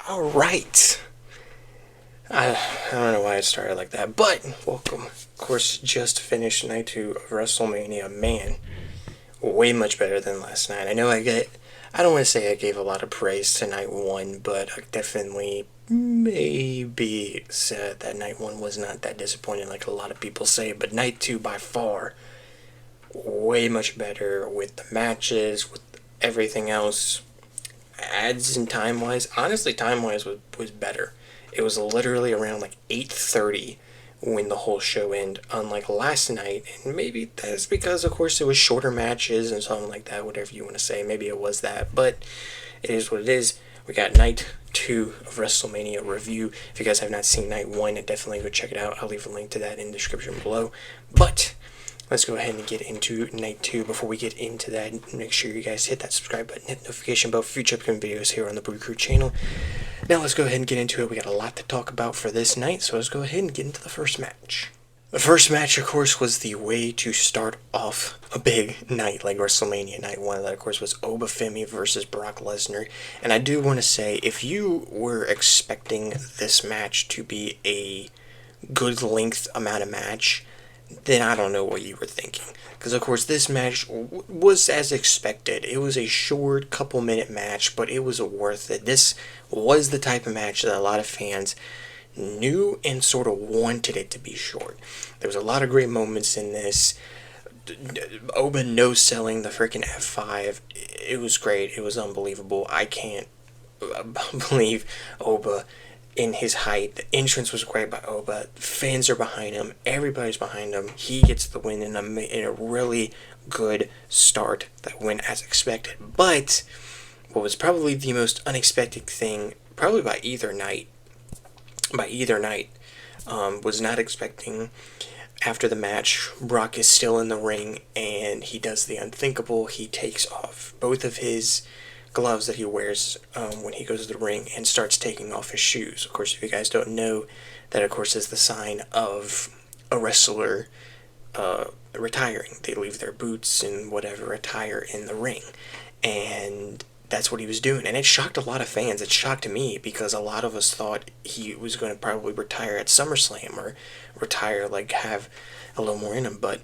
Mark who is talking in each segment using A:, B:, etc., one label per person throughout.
A: Alright. I don't know why it started like that, but welcome. Of course, just finished night 2 of WrestleMania. Man, way much better than last night. I don't want to say I gave a lot of praise to night 1, but I definitely maybe said that night 1 was not that disappointing like a lot of people say, but night 2 by far, way much better with the matches, with everything else. Ads and time wise, honestly, time wise was better. It was literally around like 8:30 when the whole show ended, unlike last night. And maybe that's because, of course, it was shorter matches and something like that. Whatever you want to say, maybe it was that, but it is what it is. We got night 2 of WrestleMania review. If you guys have not seen night 1, definitely go check it out. I'll leave a link to that in the description below. But let's go ahead and get into night 2. Before we get into that, make sure you guys hit that subscribe button, hit the notification bell for future upcoming videos here on the BrewCrew channel. Now let's go ahead and get into it. We got a lot to talk about for this night, so let's go ahead and get into the first match. The first match, of course, was the way to start off a big night like WrestleMania Night 1. That, of course, was Oba Femi versus Brock Lesnar. And I do want to say, if you were expecting this match to be a good length amount of match, then I don't know what you were thinking. Because, of course, this match was as expected. It was a short, couple-minute match, but it was worth it. This was the type of match that a lot of fans knew and sort of wanted it to be short. There was a lot of great moments in this. Oba no-selling the freaking F5. It was great. It was unbelievable. I can't believe Oba in his height. The entrance was great by Oba. Fans are behind him. Everybody's behind him. He gets the win in a really good start that went as expected. But what was probably the most unexpected thing, probably by either night, was not expecting. After the match, Brock is still in the ring and he does the unthinkable. He takes off both of his gloves that he wears when he goes to the ring and starts taking off his shoes. Of course, if you guys don't know, that of course is the sign of a wrestler retiring. They leave their boots and whatever attire in the ring, and that's what he was doing. And it shocked a lot of fans. It shocked me because a lot of us thought he was going to probably retire at SummerSlam or retire, like have a little more in him, but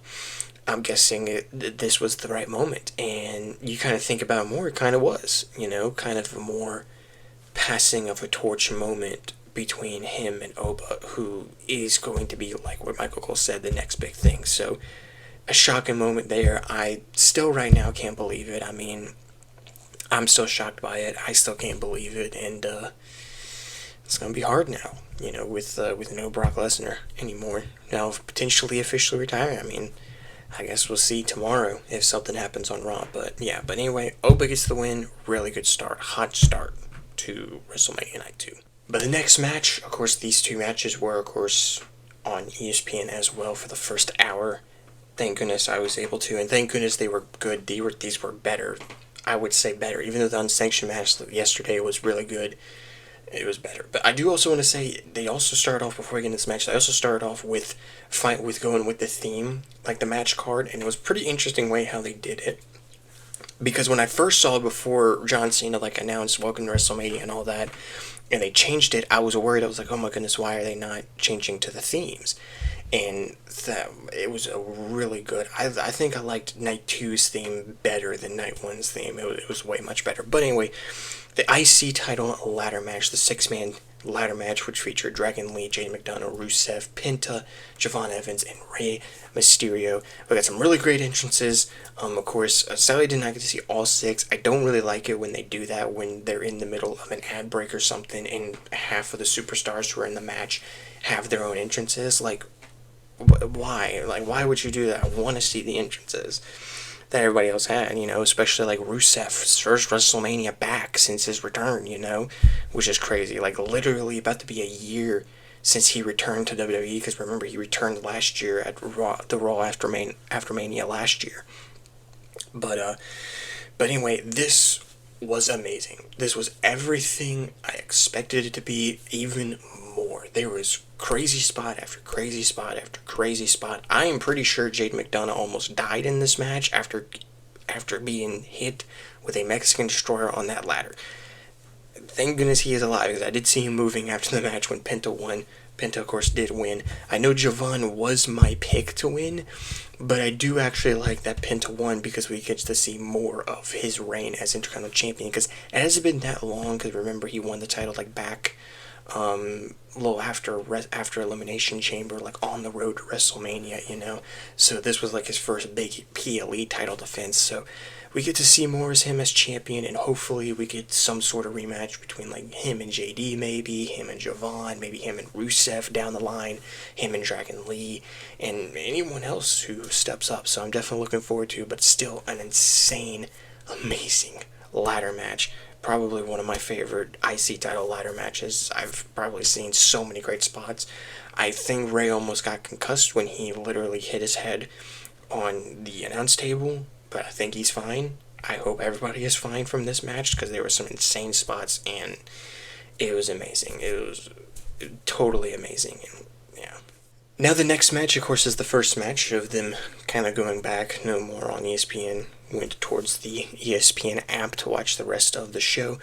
A: I'm guessing this was the right moment. And you kind of think about it more, it kind of was, kind of a more passing of a torch moment between him and Oba, who is going to be, like what Michael Cole said, the next big thing. So a shocking moment there. I still right now can't believe it. I mean, I'm still shocked by it. I still can't believe it, and it's gonna be hard now, with no Brock Lesnar anymore. Now potentially officially retiring. I mean, I guess we'll see tomorrow if something happens on Raw. But yeah, but anyway, Oba gets the win. Really good start. Hot start to WrestleMania Night 2. But the next match, of course, these two matches were, of course, on ESPN as well for the first hour. Thank goodness I was able to, and thank goodness they were good. These were better. I would say better. Even though the unsanctioned match yesterday was really good, it was better. But I do also want to say, they also started off, before we get into this match, they also started off with going with the theme, like the match card, and it was a pretty interesting way how they did it. Because when I first saw it before John Cena announced Welcome to WrestleMania and all that, and they changed it, I was worried. I was like, oh my goodness, why are they not changing to the themes? And it was a really good. I think I liked Night 2's theme better than Night 1's theme. It was way much better. But anyway, the IC title ladder match, the 6-man ladder match, which featured Dragon Lee, Jay McDonough, Rusev, Penta, Javon Evans, and Rey Mysterio. We got some really great entrances. Of course, sadly did not get to see all 6. I don't really like it when they do that, when they're in the middle of an ad break or something, and half of the superstars who are in the match have their own entrances. Why? Why would you do that? I want to see the entrances that everybody else had, especially Rusev's first WrestleMania back since his return, which is crazy. Literally about to be a year since he returned to WWE, because remember, he returned last year at the Raw after Mania last year. But anyway, this was amazing. This was everything I expected it to be, even more. There was crazy spot after crazy spot after crazy spot. I am pretty sure Jade McDonough almost died in this match after being hit with a Mexican Destroyer on that ladder. thank goodness he is alive, because I did see him moving after the match when Penta won. Penta, of course, did win. I know Javon was my pick to win, but I do actually like that Penta won because we get to see more of his reign as Intercontinental Champion, because it hasn't been that long, because remember, he won the title, like, back a little after Elimination Chamber, like on the road to WrestleMania, you know. So this was like his first big PLE title defense. So we get to see more as him as champion, and hopefully we get some sort of rematch between like him and JD, maybe him and Javon, maybe him and Rusev down the line, him and Dragon Lee, and anyone else who steps up. So I'm definitely looking forward to, but still an insane, amazing ladder match. Probably one of my favorite IC title ladder matches. I've probably seen so many great spots. I think Ray almost got concussed when he literally hit his head on the announce table, but I think he's fine. I hope everybody is fine from this match, because there were some insane spots, and it was amazing. It was totally amazing, and yeah. Now the next match, of course, is the first match of them kind of going back no more on ESPN. Went towards the ESPN app to watch the rest of the show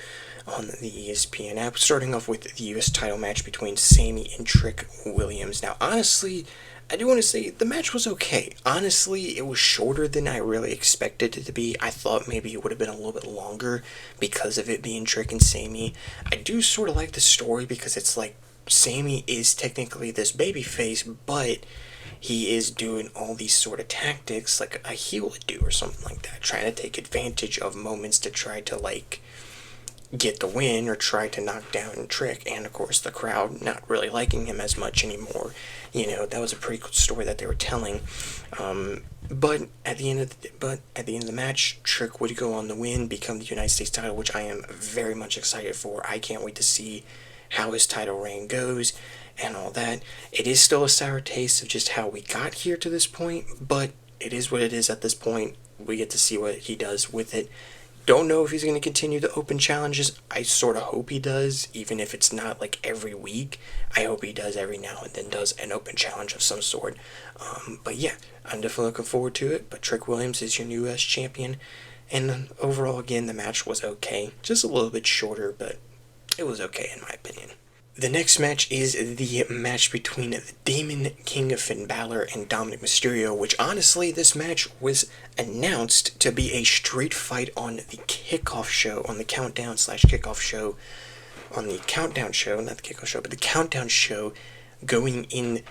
A: on the ESPN app, starting off with the U.S. title match between Sammy and Trick Williams. Now, honestly, I do want to say the match was okay. Honestly, it was shorter than I really expected it to be. I thought maybe it would have been a little bit longer because of it being Trick and Sammy. I do sort of like the story, because it's like Sammy is technically this babyface, but he is doing all these sort of tactics like a heel would do or something like that, trying to take advantage of moments to try to like get the win or try to knock down Trick, and of course the crowd not really liking him as much anymore. You know, that was a pretty cool story that they were telling. But at the end of the match, Trick would go on the win, become the United States title, which I am very much excited for. I can't wait to see how his title reign goes and all that. It is still a sour taste of just how we got here to this point, but it is what it is at this point. We get to see what he does with it. Don't know if he's going to continue the open challenges. I sort of hope he does, even if it's not like every week. I hope he does every now and then does an open challenge of some sort. But yeah, I'm definitely looking forward to it. But Trick Williams is your new U.S. champion. And overall, again, the match was okay. Just a little bit shorter, but it was okay in my opinion. The next match is the match between the Demon King of Finn Balor and Dominic Mysterio, which honestly, this match was announced to be a street fight on the kickoff show, on the countdown/kickoff show, on the countdown show, not the kickoff show, but the countdown show. Going into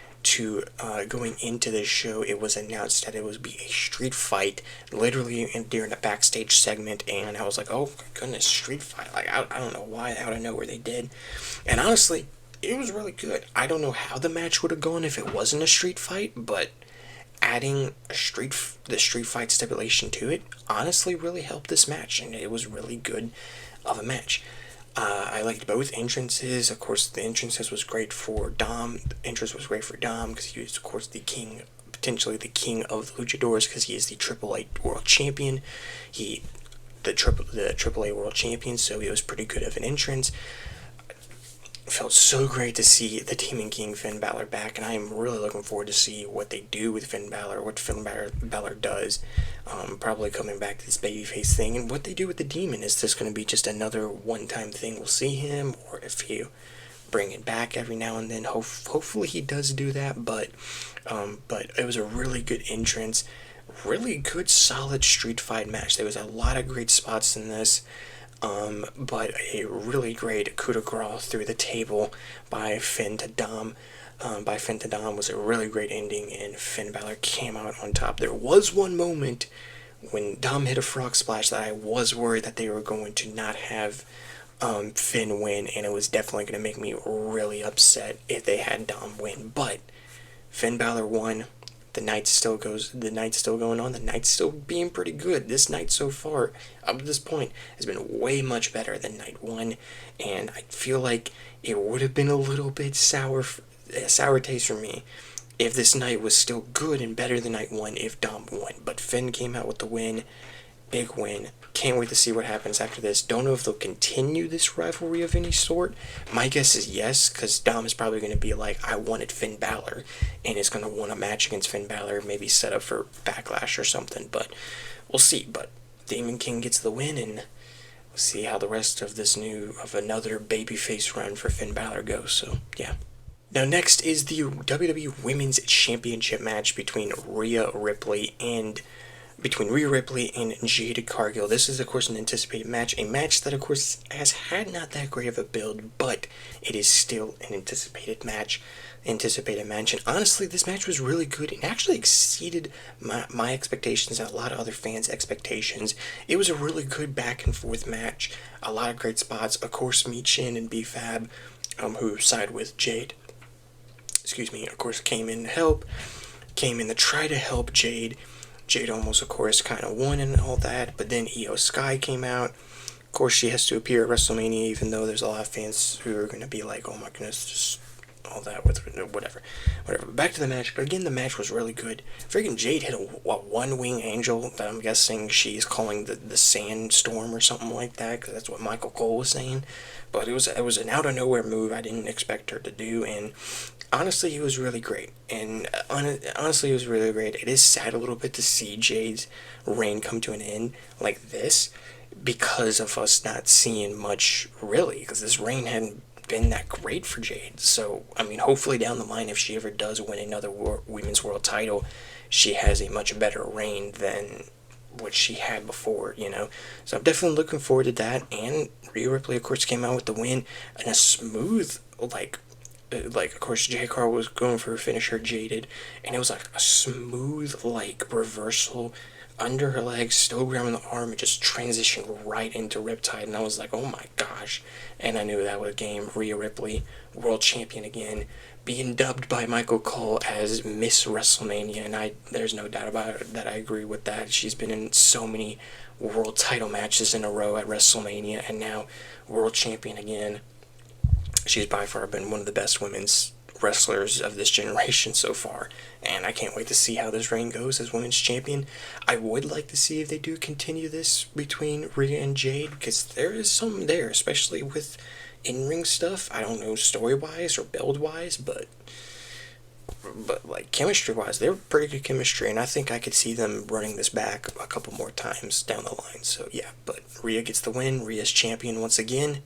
A: this show, it was announced that it would be a street fight, literally during a backstage segment, and I was like, oh my goodness, street fight, like, I don't know why out of nowhere they did, and honestly, it was really good. I don't know how the match would have gone if it wasn't a street fight, but adding the street fight stipulation to it honestly really helped this match, and it was really good of a match. I liked both entrances. Of course, the entrances was great for Dom. The entrance was great for Dom because he was, of course, potentially the king of the Luchadors, because he is the AAA World Champion. The AAA World Champion, so he was pretty good of an entrance. It felt so great to see the Demon King Finn Balor back, and I am really looking forward to see what they do with Finn Balor, what Finn Balor does, probably coming back to this babyface thing, and what they do with the Demon. Is this going to be just another one-time thing we'll see him, or if you bring it back every now and then? Hopefully he does do that, but it was a really good entrance, really good solid street fight match. There was a lot of great spots in this. But a really great coup de grace through the table by Finn to Dom. Was a really great ending, and Finn Balor came out on top. There was one moment when Dom hit a frog splash that I was worried that they were going to not have Finn win, and it was definitely going to make me really upset if they had Dom win. But Finn Balor won. The night's still going on. The night's still being pretty good. This night so far, up to this point, has been way much better than night one, and I feel like it would have been a little bit sour taste for me if this night was still good and better than night one if Dom won. But Finn came out with the win. Big win. Can't wait to see what happens after this. Don't know if they'll continue this rivalry of any sort. My guess is yes, because Dom is probably going to be like, I wanted Finn Balor, and is going to want a match against Finn Balor, maybe set up for Backlash or something, but we'll see. But Demon King gets the win, and see how the rest of another babyface run for Finn Balor goes. So yeah. Now next is the WWE Women's Championship match between Rhea Ripley and Jade Cargill. This is, of course, an anticipated match. A match that, of course, has had not that great of a build, but it is still an anticipated match. And honestly, this match was really good. It actually exceeded my expectations and a lot of other fans' expectations. It was a really good back and forth match. A lot of great spots. Of course, Michin and B-Fab, who side with Jade, of course, came in to try to help Jade. Jade almost, of course, kind of won and all that, but then Io Sky came out. Of course, she has to appear at WrestleMania, even though there's a lot of fans who are going to be like, oh my goodness, just all that, whatever. But back to the match. But again, the match was really good. Freaking Jade hit a one-wing angel that I'm guessing she's calling the sandstorm or something like that, because that's what Michael Cole was saying. But it was an out-of-nowhere move I didn't expect her to do, and honestly, it was really great. And honestly, it was really great. It is sad a little bit to see Jade's reign come to an end like this because of us not seeing much, really, because this reign hadn't been that great for Jade. So, I mean, hopefully down the line, if she ever does win another women's world title, she has a much better reign than what she had before, So I'm definitely looking forward to that. And Rhea Ripley, of course, came out with the win and a smooth, of course, Jade Cargill was going for her finisher, Jaded, and it was like a smooth, reversal under her legs, still grabbing the arm, and just transitioned right into Riptide, and I was like, oh my gosh. And I knew that would game Rhea Ripley, world champion again, being dubbed by Michael Cole as Miss WrestleMania, and there's no doubt about it that I agree with that. She's been in so many world title matches in a row at WrestleMania, and now world champion again. She's by far been one of the best women's wrestlers of this generation so far, and I can't wait to see how this reign goes as women's champion. I would like to see if they do continue this between Rhea and Jade, because there is something there, especially with in-ring stuff. I don't know, story-wise or build-wise, but like chemistry-wise, they're pretty good chemistry, and I think I could see them running this back a couple more times down the line. So yeah, but Rhea gets the win. Rhea's champion once again.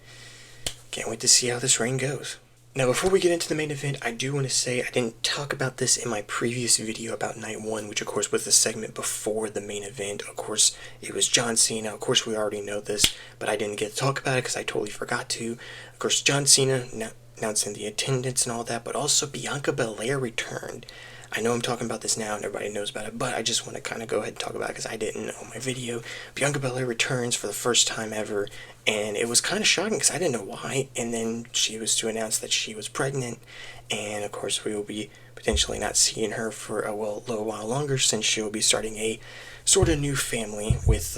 A: Can't wait to see how this reign goes. Now, before we get into the main event, I do want to say I didn't talk about this in my previous video about Night 1, which, of course, was the segment before the main event. Of course, it was John Cena. Of course, we already know this, but I didn't get to talk about it because I totally forgot to. Of course, John Cena announcing the attendance and all that, but also Bianca Belair returned. I know I'm talking about this now and everybody knows about it, but I just want to kind of go ahead and talk about it because I didn't know my video. Bianca Belair returns for the first time ever, and it was kind of shocking because I didn't know why. And then she was to announce that she was pregnant, and of course we will be potentially not seeing her for a little while longer, since she will be starting a sort of new family with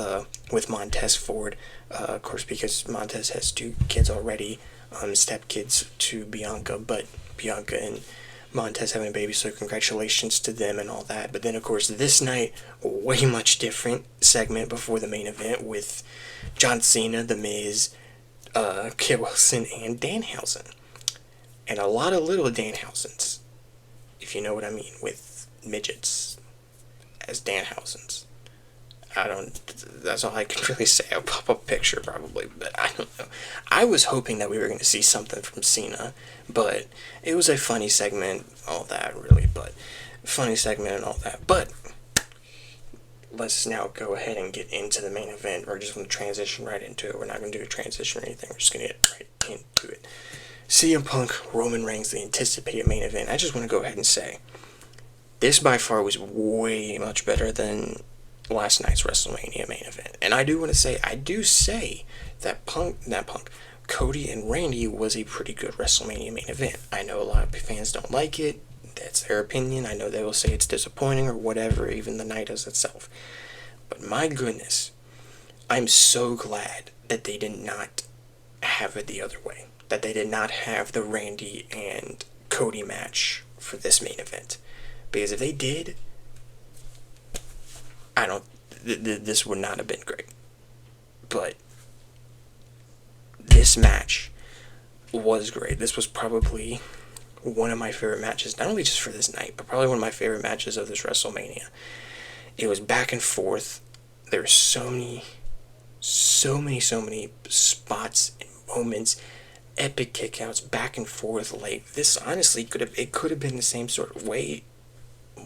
A: Montez Ford, of course, because Montez has 2 kids already, stepkids to Bianca, but Bianca and Montez having a baby, so congratulations to them and all that. But then, of course, this night, a way much different segment before the main event with John Cena, The Miz, Kit Wilson, and Danhausen. And a lot of little Danhausens, if you know what I mean, with midgets as Danhausens. That's all I can really say. I'll pop up a picture probably, but I don't know. I was hoping that we were going to see something from Cena, but it was a funny segment, all that really, but funny segment and all that. But let's now go ahead and get into the main event. We're just going to transition right into it. We're not going to do a transition or anything. We're just going to get right into it. CM Punk, Roman Reigns, the anticipated main event. I just want to go ahead and say, this by far was way much better than last night's WrestleMania main event. And I do want to say, that Cody and Randy was a pretty good WrestleMania main event. I know a lot of fans don't like it. That's their opinion. I know they will say it's disappointing or whatever, even the night as itself. But my goodness, I'm so glad that they did not have it the other way. That they did not have the Randy and Cody match for this main event. Because if they did, this would not have been great. But this match was great. This was probably one of my favorite matches, not only just for this night, but probably one of my favorite matches of this WrestleMania. It was back and forth. There were so many so many spots and moments, epic kickouts back and forth. Like, this honestly could have been the same sort of way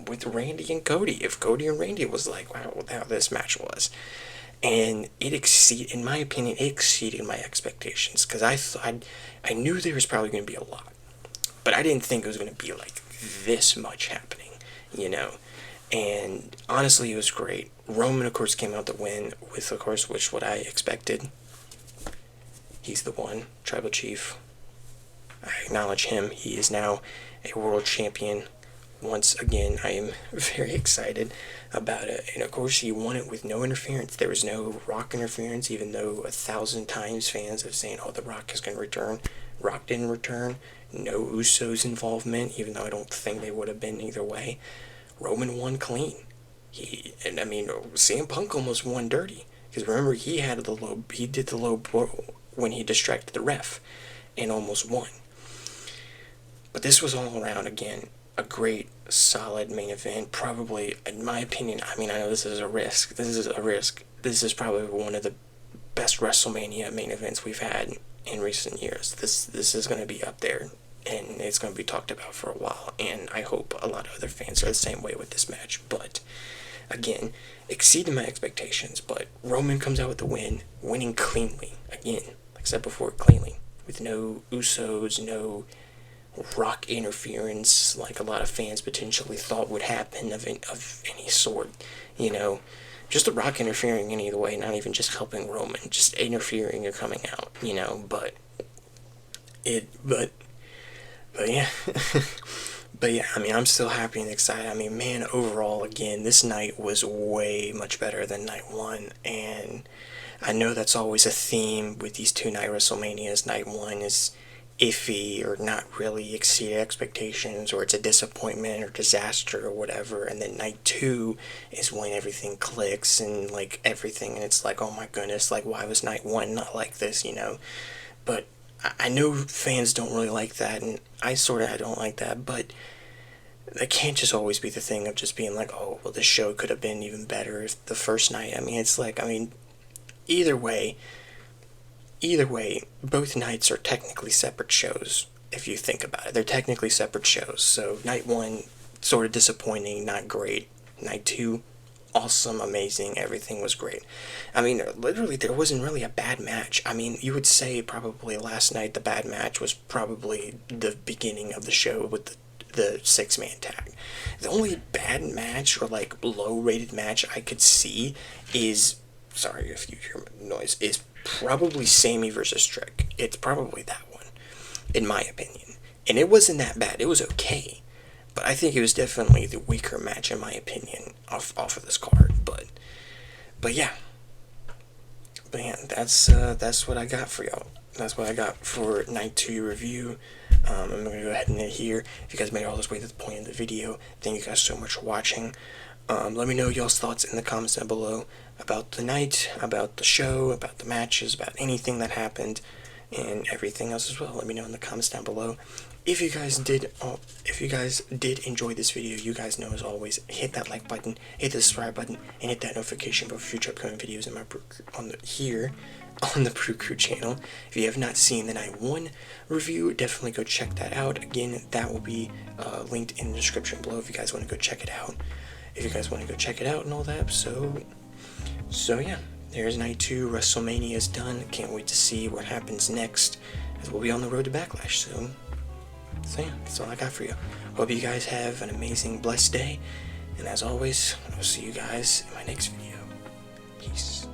A: with Randy and Cody, if Cody and Randy was like, wow, how this match was. And in my opinion, it exceeded my expectations, because I knew there was probably going to be a lot, but I didn't think it was going to be like this much happening, you know. And honestly, it was great. Roman, of course, came out to win with, of course, what I expected. He's the one, Tribal Chief. I acknowledge him. He is now a world champion. Once again, I am very excited about it. And of course, he won it with no interference. There was no Rock interference, even though 1,000 times fans have saying, oh, The Rock is going to return. Rock didn't return. No Usos involvement, even though I don't think they would have been either way. Roman won clean. CM Punk almost won dirty. Because remember, he did the low blow when he distracted the ref and almost won. But this was all around, again, a great, solid main event. Probably, in my opinion, I know this is a risk. This is probably one of the best WrestleMania main events we've had in recent years. This is going to be up there, and it's going to be talked about for a while, and I hope a lot of other fans are the same way with this match. But, again, exceeded my expectations, but Roman comes out with the win, winning cleanly. Again, like I said before, cleanly, with no Usos, no Rock interference like a lot of fans potentially thought would happen of any sort, you know. Just The Rock interfering in either way, not even just helping Roman, just interfering or coming out, you know. But yeah. But yeah, I'm still happy and excited. Man, overall, again, this night was way much better than night one, and I know that's always a theme with these 2-night WrestleManias. Night one is iffy or not really exceed expectations, or it's a disappointment or disaster or whatever, and then night two is when everything clicks and like everything, and it's like, oh my goodness, like why was night one not like this, you know. But I know fans don't really like that, and I don't like that, but it can't just always be the thing of just being like, oh well, this show could have been even better if the first night. It's like, Either way, both nights are technically separate shows, if you think about it. They're technically separate shows. So, night one, sort of disappointing, not great. Night two, awesome, amazing, everything was great. Literally, there wasn't really a bad match. You would say probably last night the bad match was probably the beginning of the show with the 6-man tag. The only bad match, or like low-rated match I could see is, sorry if you hear noise, is probably Sammy versus Trick. It's probably that one, in my opinion. And it wasn't that bad. It was okay. But I think it was definitely the weaker match, in my opinion, off of this card. But yeah. But yeah, that's what I got for y'all. That's what I got for night 2 review. I'm going to go ahead and end it here. If you guys made it all this way to the point of the video, thank you guys so much for watching. Let me know y'all's thoughts in the comments down below about the night, about the show, about the matches, about anything that happened, and everything else as well. Let me know in the comments down below. If you guys did enjoy this video, you guys know as always, hit that like button, hit the subscribe button, and hit that notification bell for future upcoming videos in my on the BrewCrew channel. If you have not seen the night 1 review, definitely go check that out. Again, that will be linked in the description below if you guys want to go check it out. And all that. So yeah, there's night 2. WrestleMania is done. Can't wait to see what happens next, as we'll be on the road to Backlash soon. So yeah, that's all I got for you. Hope you guys have an amazing, blessed day. And as always, I'll see you guys in my next video. Peace.